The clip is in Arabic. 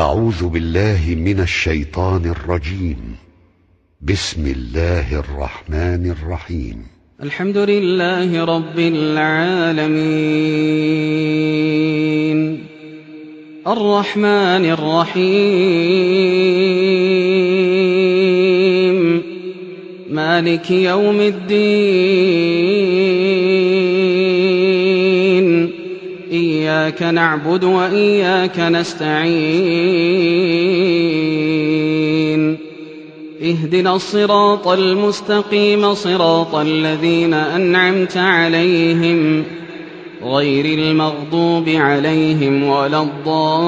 أعوذ بالله من الشيطان الرجيم. بسم الله الرحمن الرحيم. الحمد لله رب العالمين الرحمن الرحيم مالك يوم الدين إياك نعبد وإياك نستعين اهدنا الصراط المستقيم صراط الذين أنعمت عليهم غير المغضوب عليهم ولا الضالين.